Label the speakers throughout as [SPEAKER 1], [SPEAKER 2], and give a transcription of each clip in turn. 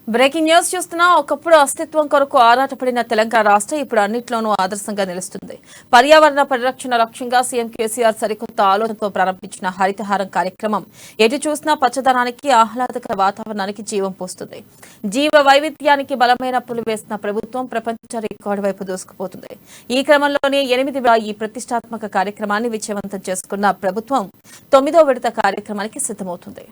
[SPEAKER 1] Breaking news చూస్తున్నా. ఒకప్పుడు అస్తిత్వం కొరకు ఆరాటపడిన తెలంగాణ రాష్ట్రం ఇప్పుడు అన్నిట్లోనూ ఆదర్శంగా నిలుస్తుంది. పర్యావరణ పరిరక్షణ లక్ష్యంగా సీఎం కేసీఆర్ సరికొత్త ఆలోచనతో ప్రారంభించిన హరితహారం కార్యక్రమం ఎటు చూసినా పచ్చదనానికి, ఆహ్లాదకర వాతావరణానికి జీవం పోస్తుంది. జీవ వైవిధ్యానికి బలమైన పులి వేసిన ప్రభుత్వం ప్రపంచ రికార్డు వైపు దూసుకుపోతుంది. ఈ క్రమంలోనే 8వ ఈ ప్రతిష్టాత్మక కార్యక్రమాన్ని విజయవంతం చేసుకున్న ప్రభుత్వం 9వ విడత కార్యక్రమానికి సిద్ధమవుతుంది.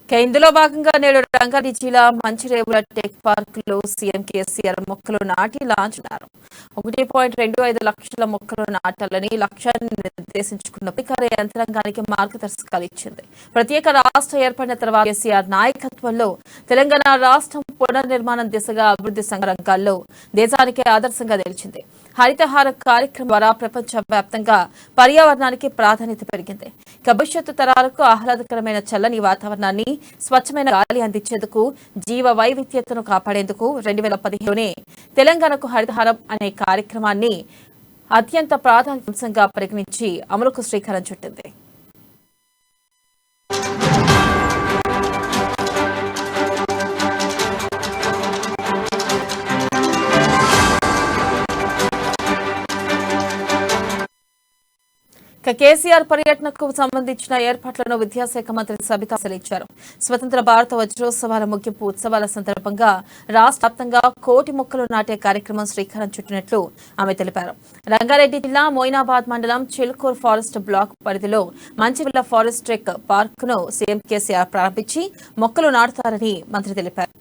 [SPEAKER 1] ఇందులో భాగంగా నేడు రంగారెడ్డి జిల్లా మంచిరేవుల టెక్ పార్క్ లో సీఎం కేసీఆర్ మొక్కలు నాటి లాంఛనారు. 1.25 లక్షల మొక్కలు నాటాలని లక్ష్యాన్ని నిర్దేశించుకున్న అధికార యంత్రాంగానికి మార్గదర్శకాలు ఇచ్చింది. ప్రత్యేక రాష్ట్రం ఏర్పడిన తర్వాత కేసీఆర్ నాయకత్వంలో తెలంగాణ రాష్ట్రం పునర్నిర్మాణం దిశగా అభివృద్ధి రంగాల్లో దేశానికే ఆదర్శంగా నిలిచింది. హరితహార కార్యక్రమం ద్వారా ప్రపంచ వ్యాప్తంగా పర్యావరణానికి ప్రాధాన్యత పెరిగింది. భవిష్యత్తు తరాలకు ఆహ్లాదకరమైన చల్లని వాతావరణాన్ని, స్వచ్ఛమైన గాలి అందించేందుకు, జీవ వైవిధ్యతను కాపాడేందుకు 2015లోనే తెలంగాణకు హరితహారం అనే కార్యక్రమాన్ని అత్యంత ప్రాధాన్యత అంశంగా పరిగణించి అమలుకు శ్రీకారం చుట్టింది. కేసీఆర్ పర్యటనకు సంబంధించిన ఏర్పాట్లను విద్యాశాఖ మంత్రి సబితా ఇచ్చారు. స్వతంత్ర భారత వజ్రోత్సవాల ముగింపు ఉత్సవాల సందర్భంగా రాష్ట్ర వ్యాప్తంగా 1 కోటి మొక్కలు నాటే కార్యక్రమం శ్రీకారం చుట్టినట్లు ఆమె తెలిపారు. రంగారెడ్డి జిల్లా మోయినాబాద్ మండలం చిల్కూర్ ఫారెస్ట్ బ్లాక్ పరిధిలో మంచివిల్ల ఫారెస్ట్ ట్రెక్ పార్క్ ను సీఎం కేసీఆర్ ప్రారంభించి మొక్కలు నాటుతారని మంత్రి తెలిపారు.